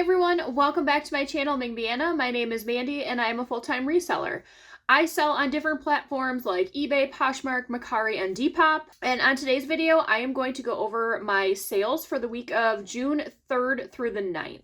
everyone, welcome back to my channel, Mingby. My name is Mandy and I am a full-time reseller. I sell on different platforms like eBay, Poshmark, Mercari, and Depop. And on today's video, I am going to go over my sales for the week of June 3rd through the 9th.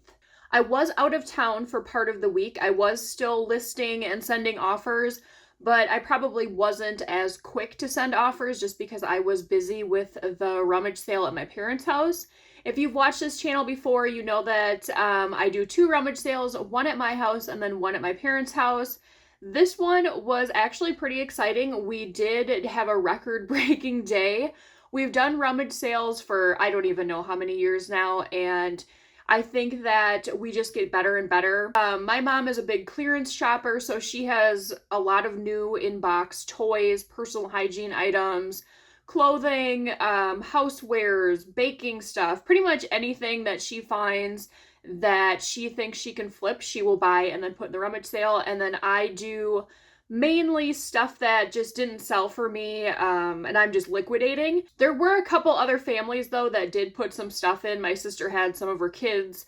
I was out of town for part of the week. I was still listing and sending offers, but I probably wasn't as quick to send offers just because I was busy with the rummage sale at my parents' house. If you've watched this channel before, you know that I do 2 rummage sales, one at my house and then one at my parents' house. This one was actually pretty exciting. We did have a record-breaking day. We've done rummage sales for I don't even know how many years now, and I think that we just get better and better. My mom is a big clearance shopper, so she has a lot of new in-box toys, personal hygiene items, clothing, housewares, baking stuff, pretty much anything that she finds that she thinks she can flip, she will buy and then put in the rummage sale. And then I do mainly stuff that just didn't sell for me, and I'm just liquidating. There were a couple other families though that did put some stuff in. My sister had some of her kids'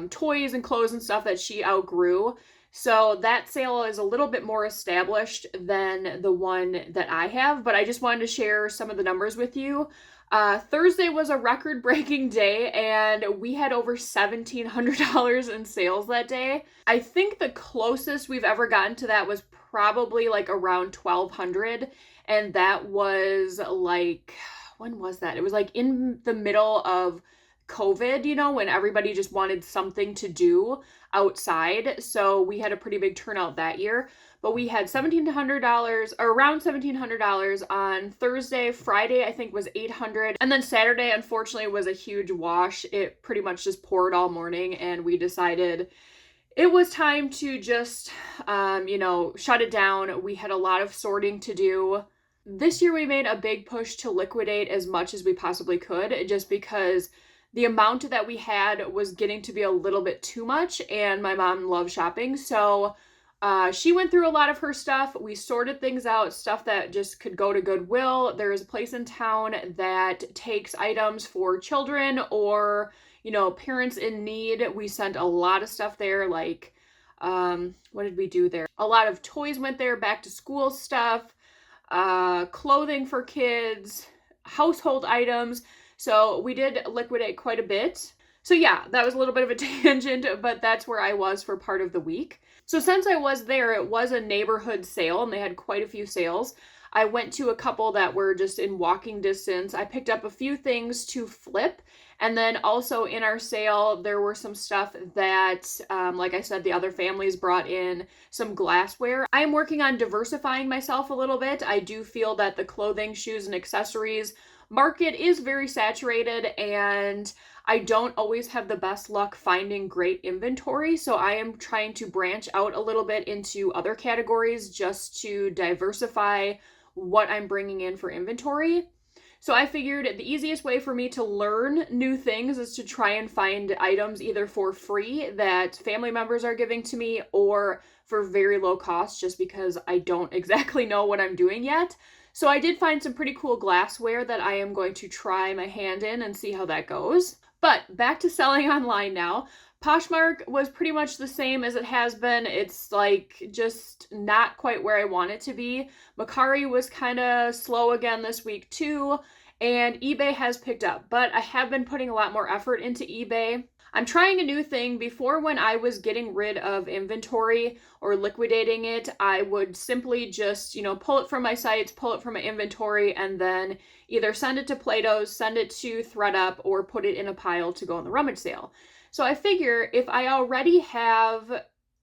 toys and clothes and stuff that she outgrew. So that sale is a little bit more established than the one that I have, but I just wanted to share some of the numbers with you. Thursday was a record-breaking day, and we had over $1,700 in sales that day. I think the closest we've ever gotten to that was probably like around $1,200, and that was like, when was that? It was like in the middle of COVID, you know, when everybody just wanted something to do outside. So we had a pretty big turnout that year. But we had $1,700 or around $1,700 on Thursday. Friday, I think, was $800. And then Saturday, unfortunately, was a huge wash. It pretty much just poured all morning, and we decided it was time to just, shut it down. We had a lot of sorting to do. This year, we made a big push to liquidate as much as we possibly could, just because the amount that we had was getting to be a little bit too much, and my mom loves shopping, so she went through a lot of her stuff. We sorted things out, stuff that just could go to Goodwill. There is a place in town that takes items for children or, parents in need. We sent a lot of stuff there, like, what did we do there? A lot of toys went there, back to school stuff, clothing for kids, household items. So we did liquidate quite a bit. So yeah, that was a little bit of a tangent, but that's where I was for part of the week. So since I was there, it was a neighborhood sale and they had quite a few sales. I went to a couple that were just in walking distance. I picked up a few things to flip. And then also in our sale, there were some stuff that, like I said, the other families brought in some glassware. I am working on diversifying myself a little bit. I do feel that the clothing, shoes, and accessories market is very saturated, and I don't always have the best luck finding great inventory, so I am trying to branch out a little bit into other categories just to diversify what I'm bringing in for inventory. So I figured the easiest way for me to learn new things is to try and find items either for free that family members are giving to me or for very low cost, just because I don't exactly know what I'm doing yet. So I did find some pretty cool glassware that I am going to try my hand in and see how that goes. But back to selling online now. Poshmark was pretty much the same as it has been. It's like just not quite where I want it to be. Mercari was kind of slow again this week too, and eBay has picked up, but I have been putting a lot more effort into eBay. I'm trying a new thing. Before, when I was getting rid of inventory or liquidating it, I would simply just, pull it from my sites, pull it from my inventory, and then either send it to Plato's, send it to ThredUp, or put it in a pile to go on the rummage sale. So I figure if I already have,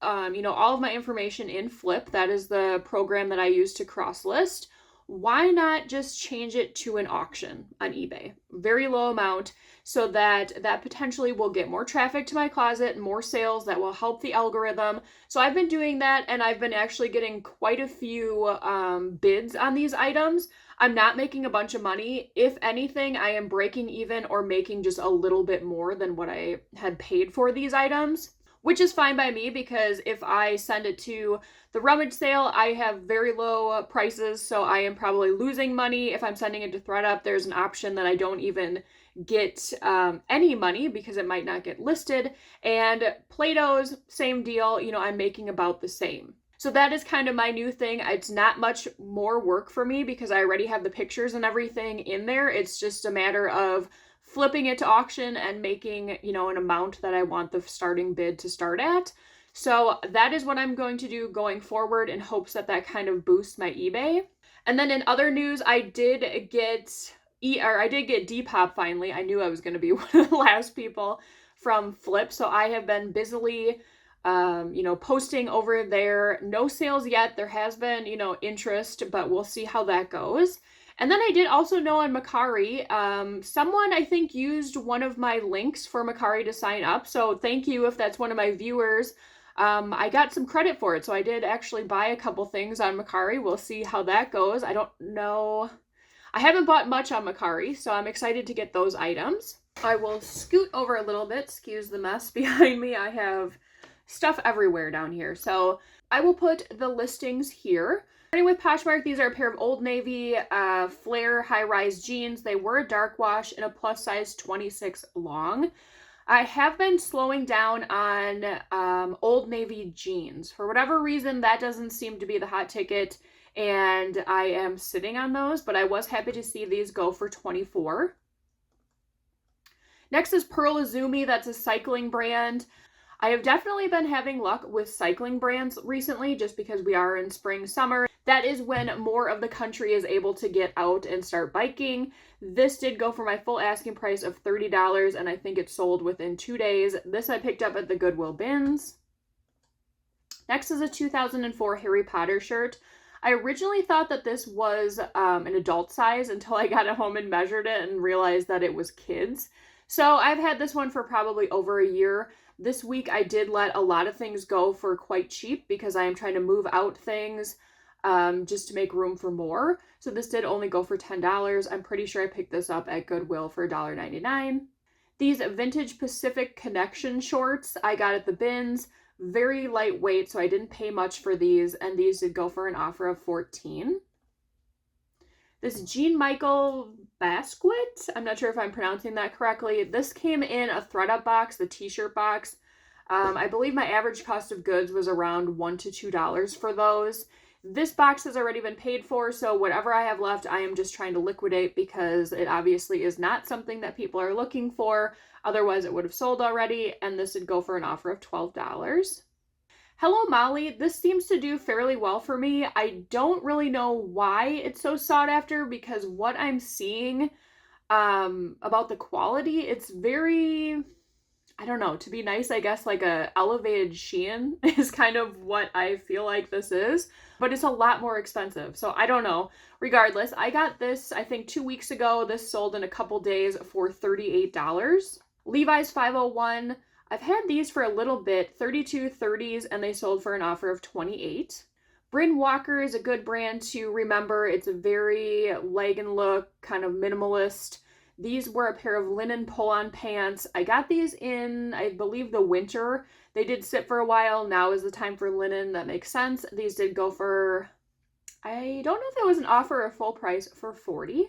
all of my information in Flip, that is the program that I use to cross-list, why not just change it to an auction on eBay? Very low amount, so that potentially will get more traffic to my closet, more sales that will help the algorithm. So I've been doing that, and I've been actually getting quite a few bids on these items. I'm not making a bunch of money. If anything, I am breaking even or making just a little bit more than what I had paid for these items, which is fine by me, because if I send it to the rummage sale, I have very low prices, so I am probably losing money. If I'm sending it to ThredUp, there's an option that I don't even get any money because it might not get listed. And Plato's, same deal, you know, I'm making about the same. So that is kind of my new thing. It's not much more work for me because I already have the pictures and everything in there. It's just a matter of flipping it to auction and making, you know, an amount that I want the starting bid to start at. So that is what I'm going to do going forward in hopes that that kind of boosts my eBay. And then in other news, I did get Depop finally. I knew I was going to be one of the last people from Flip. So I have been busily you know, posting over there. No sales yet. There has been, you know, interest, but we'll see how that goes. And then I did also know on Mercari, someone I think used one of my links for Mercari to sign up. So thank you if that's one of my viewers. I got some credit for it. So I did actually buy a couple things on Mercari. We'll see how that goes. I don't know. I haven't bought much on Mercari, so I'm excited to get those items. I will scoot over a little bit. Excuse the mess behind me. I have stuff everywhere down here. So I will put the listings here. Starting with Poshmark, these are a pair of Old Navy flare high-rise jeans. They were a dark wash in a plus size 26 long. I have been slowing down on Old Navy jeans. For whatever reason, that doesn't seem to be the hot ticket, and I am sitting on those, but I was happy to see these go for $24. Next is Pearl Izumi. That's a cycling brand. I have definitely been having luck with cycling brands recently just because we are in spring, summer. That is when more of the country is able to get out and start biking. This did go for my full asking price of $30, and I think it sold within 2 days. This I picked up at the Goodwill bins. Next is a 2004 Harry Potter shirt. I originally thought that this was an adult size until I got it home and measured it and realized that it was kids. So I've had this one for probably over a year. This week I did let a lot of things go for quite cheap because I am trying to move out things just to make room for more. So this did only go for $10. I'm pretty sure I picked this up at Goodwill for $1.99. These vintage Pacific Connection shorts I got at the bins. Very lightweight, so I didn't pay much for these, and these did go for an offer of $14. This Jean Michael Basquiat, I'm not sure if I'm pronouncing that correctly. This came in a thredUP box, the t-shirt box. I believe my average cost of goods was around $1 to $2 for those. This box has already been paid for, so whatever I have left, I am just trying to liquidate because it obviously is not something that people are looking for. Otherwise, it would have sold already, and this would go for an offer of $12. Hello Molly, this seems to do fairly well for me. I don't really know why it's so sought after because what I'm seeing about the quality, it's very, I don't know, to be nice, I guess like a elevated Shein is kind of what I feel like this is, but it's a lot more expensive. So I don't know. Regardless, I got this, I think 2 weeks ago. This sold in a couple days for $38. Levi's 501. I've had these for a little bit, 32 30s, and they sold for an offer of $28. Bryn Walker is a good brand to remember. It's a very leg and look, kind of minimalist. These were a pair of linen pull-on pants. I got these in, I believe, the winter. They did sit for a while. Now is the time for linen. That makes sense. These did go for, I don't know if it was an offer or full price, for $40.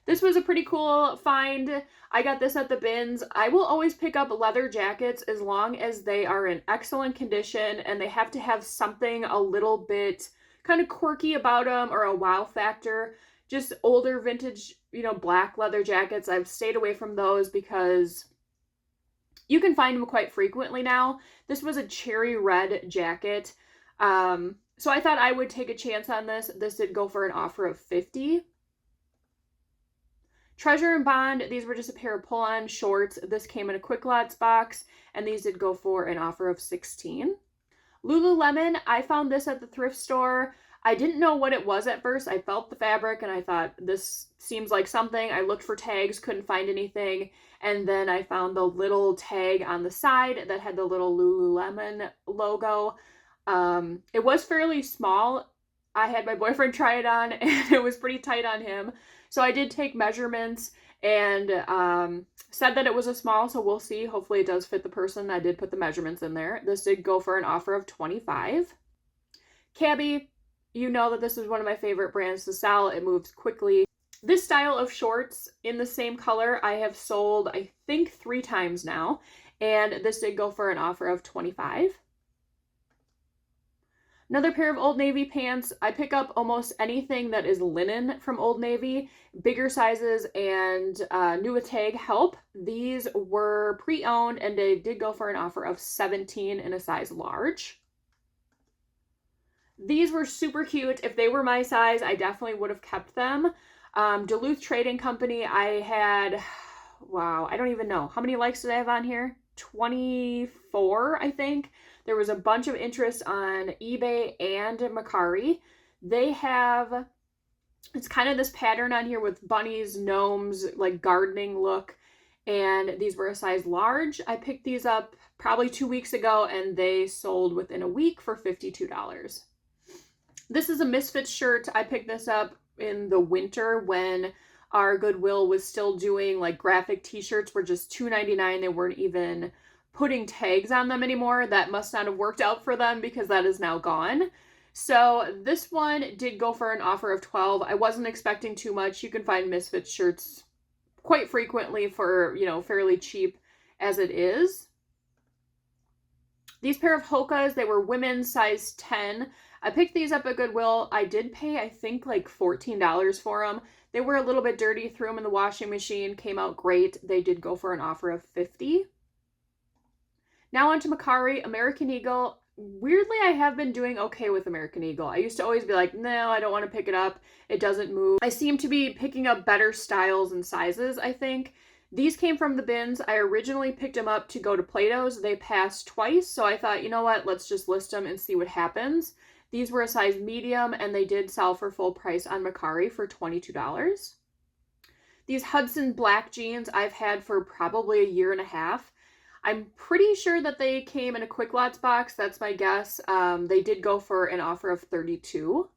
This was a pretty cool find. I got this at the bins. I will always pick up leather jackets as long as they are in excellent condition and they have to have something a little bit kind of quirky about them or a wow factor. Just older vintage, you know, black leather jackets, I've stayed away from those because you can find them quite frequently now. This was a cherry red jacket. So I thought I would take a chance on this. This did go for an offer of $50. Treasure and Bond, these were just a pair of pull-on shorts. This came in a Quick Lots box, and these did go for an offer of $16. Lululemon, I found this at the thrift store. I didn't know what it was at first. I felt the fabric, and I thought, this seems like something. I looked for tags, couldn't find anything, and then I found the little tag on the side that had the little Lululemon logo. It was fairly small. I had my boyfriend try it on, and it was pretty tight on him. So I did take measurements and said that it was a small, so we'll see. Hopefully it does fit the person. I did put the measurements in there. This did go for an offer of $25. Cabby, you know that this is one of my favorite brands to sell. It moves quickly. This style of shorts in the same color I have sold, I think, 3 times now, and this did go for an offer of $25. Another pair of Old Navy pants. I pick up almost anything that is linen from Old Navy. Bigger sizes and new with tag help. These were pre-owned and they did go for an offer of $17 in a size large. These were super cute. If they were my size, I definitely would have kept them. Duluth Trading Company, I had, wow, I don't even know. How many likes did I have on here? 24, I think. There was a bunch of interest on eBay and Mercari. They have, it's kind of this pattern on here with bunnies, gnomes, like gardening look. And these were a size large. I picked these up probably 2 weeks ago and they sold within a week for $52. This is a Misfits shirt. I picked this up in the winter when our Goodwill was still doing like graphic t-shirts were just $2.99. They weren't even putting tags on them anymore. That must not have worked out for them because that is now gone. So this one did go for an offer of $12. I wasn't expecting too much. You can find Misfits shirts quite frequently for, you know, fairly cheap as it is. These pair of Hokas, they were women's size 10. I picked these up at Goodwill. I did pay, I think, like $14 for them. They were a little bit dirty, threw them in the washing machine, came out great. They did go for an offer of $50. Now on to Mercari, American Eagle. Weirdly, I have been doing okay with American Eagle. I used to always be like, no, I don't want to pick it up. It doesn't move. I seem to be picking up better styles and sizes, I think. These came from the bins. I originally picked them up to go to Plato's. They passed twice, so I thought, you know what, let's just list them and see what happens. These were a size medium, and they did sell for full price on Mercari for $22. These Hudson black jeans I've had for probably a year and a half. I'm pretty sure that they came in a Quick Lots box. That's my guess. They did go for an offer of $32.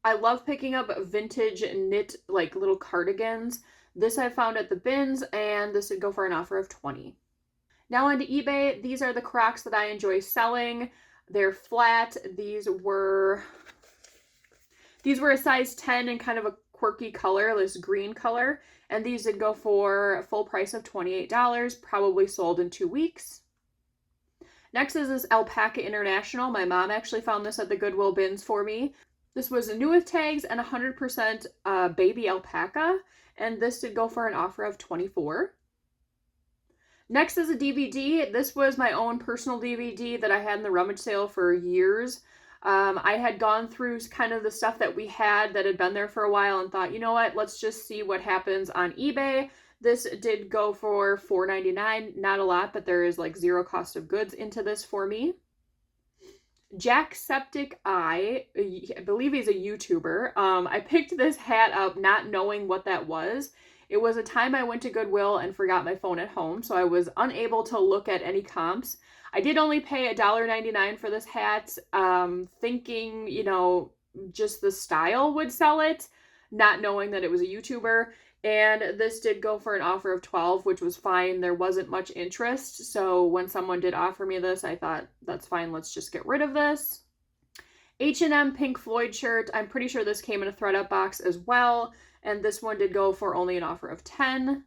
I love picking up vintage knit, like little cardigans. This I found at the bins, and this did go for an offer of $20. Now onto eBay. These are the Crocs that I enjoy selling. They're flat. These were a size 10 in kind of a quirky color, this green color. And these did go for a full price of $28, probably sold in 2 weeks. Next is this Alpaca International. My mom actually found this at the Goodwill bins for me. This was new with tags and 100% baby alpaca. And this did go for an offer of $24. Next is a DVD. This was my own personal DVD that I had in the rummage sale for years. I had gone through kind of the stuff that we had that had been there for a while and thought, you know what, let's just see what happens on eBay. This did go for $4.99. Not a lot, but there is like zero cost of goods into this for me. Jacksepticeye, I believe he's a YouTuber. I picked this hat up not knowing what that was. It was a time I went to Goodwill and forgot my phone at home, so I was unable to look at any comps. I did only pay $1.99 for this hat, thinking, you know, just the style would sell it, not knowing that it was a YouTuber. And this did go for an offer of $12, which was fine. There wasn't much interest. So when someone did offer me this, I thought, that's fine. Let's just get rid of this. H&M Pink Floyd shirt. I'm pretty sure this came in a ThredUp box as well. And this one did go for only an offer of $10.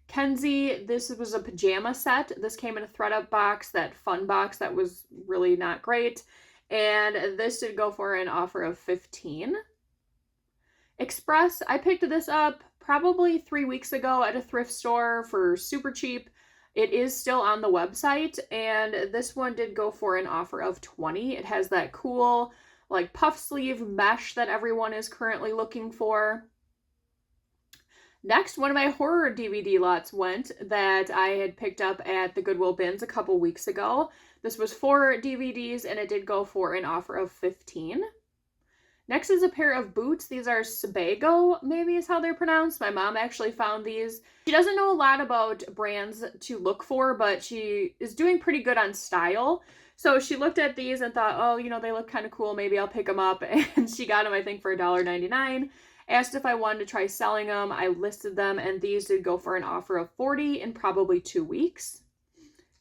Kenzie, this was a pajama set. This came in a ThredUp box, that fun box that was really not great. And this did go for an offer of $15. Express, I picked this up probably 3 weeks ago at a thrift store for super cheap. It is still on the website, and this one did go for an offer of $20. It has that cool, like, puff sleeve mesh that everyone is currently looking for. Next, one of my horror DVD lots went that I had picked up at the Goodwill bins a couple weeks ago. This was 4 DVDs, and it did go for an offer of $15. Next is a pair of boots. These are Sebago, maybe is how they're pronounced. My mom actually found these. She doesn't know a lot about brands to look for, but she is doing pretty good on style. So she looked at these and thought, oh, you know, they look kind of cool. Maybe I'll pick them up. And she got them, I think, for $1.99. Asked if I wanted to try selling them. I listed them, and these did go for an offer of $40 in probably 2 weeks.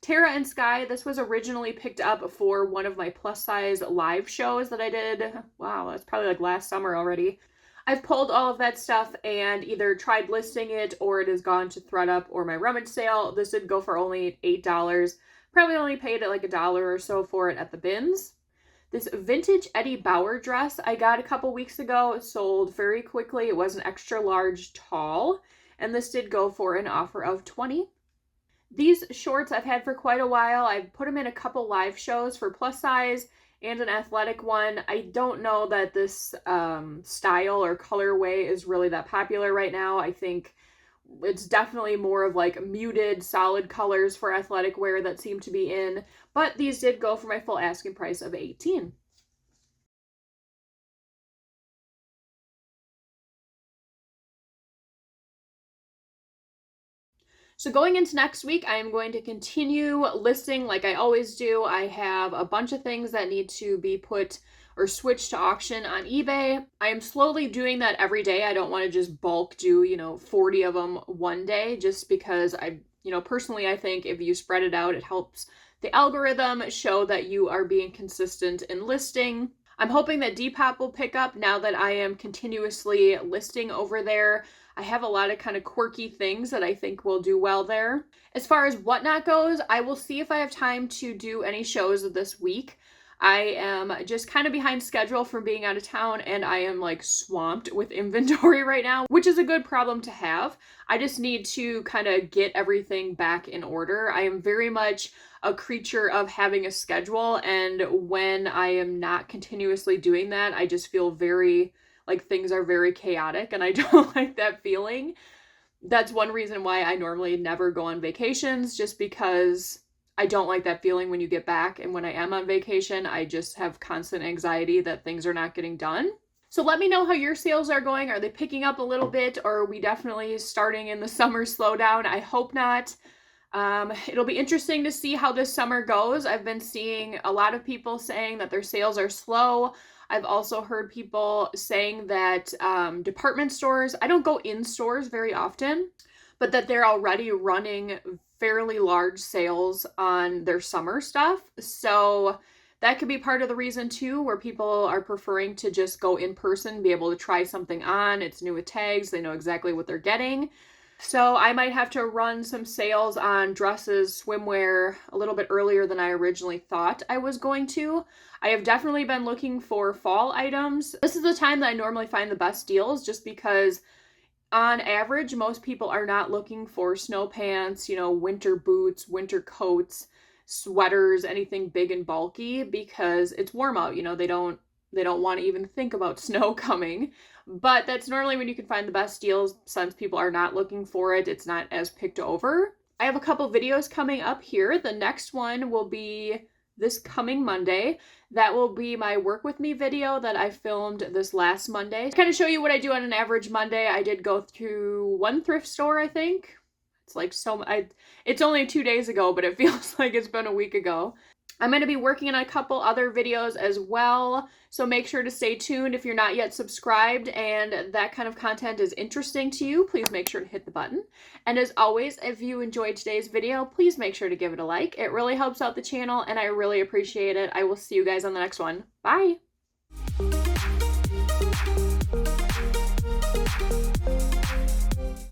Tara and Sky, this was originally picked up for one of my plus size live shows that I did. Wow, that's probably like last summer already. I've pulled all of that stuff and either tried listing it or it has gone to ThredUp or my rummage sale. This did go for only $8. Probably only paid at like $1 or so for it at the bins. This vintage Eddie Bauer dress I got a couple weeks ago, sold very quickly. It was an extra large tall, and this did go for an offer of $20. These shorts I've had for quite a while. I've put them in a couple live shows for plus size and an athletic one. I don't know that this style or colorway is really that popular right now. I think it's definitely more of like muted, solid colors for athletic wear that seem to be in. But these did go for my full asking price of $18. So going into next week, I am going to continue listing like I always do. I have a bunch of things that need to be put or switched to auction on eBay. I am slowly doing that every day. I don't want to just bulk do, 40 of them one day, just because personally, I think if you spread it out, it helps the algorithm show that you are being consistent in listing. I'm hoping that Depop will pick up now that I am continuously listing over there. I have a lot of kind of quirky things that I think will do well there. As far as Whatnot goes, I will see if I have time to do any shows this week. I am just kind of behind schedule from being out of town, and I am like swamped with inventory right now, which is a good problem to have. I just need to kind of get everything back in order. I am very much a creature of having a schedule, and when I am not continuously doing that, I just feel very like things are very chaotic, and I don't like that feeling. That's one reason why I normally never go on vacations, just because I don't like that feeling when you get back. And when I am on vacation, I just have constant anxiety that things are not getting done. So let me know how your sales are going. Are they picking up a little bit, or are we definitely starting in the summer slowdown? I hope not. It'll be interesting to see how this summer goes. I've been seeing a lot of people saying that their sales are slow. I've also heard people saying that department stores, I don't go in stores very often, but that they're already running fairly large sales on their summer stuff. So that could be part of the reason too, where people are preferring to just go in person, be able to try something on. It's new with tags. They know exactly what they're getting. So I might have to run some sales on dresses, swimwear a little bit earlier than I originally thought I was going to. I have definitely been looking for fall items. This is the time that I normally find the best deals, just because on average, most people are not looking for snow pants, winter boots, winter coats, sweaters, anything big and bulky, because it's warm out. They don't want to even think about snow coming. But that's normally when you can find the best deals, since people are not looking for it. It's not as picked over. I have a couple videos coming up here. The next one will be this coming Monday. That will be my work with me video that I filmed this last Monday. To kind of show you what I do on an average Monday, I did go through one thrift store, I think. It's like it's only 2 days ago, but it feels like it's been a week ago. I'm going to be working on a couple other videos as well, so make sure to stay tuned. If you're not yet subscribed and that kind of content is interesting to you, please make sure to hit the button. And as always, if you enjoyed today's video, please make sure to give it a like. It really helps out the channel, and I really appreciate it. I will see you guys on the next one. Bye!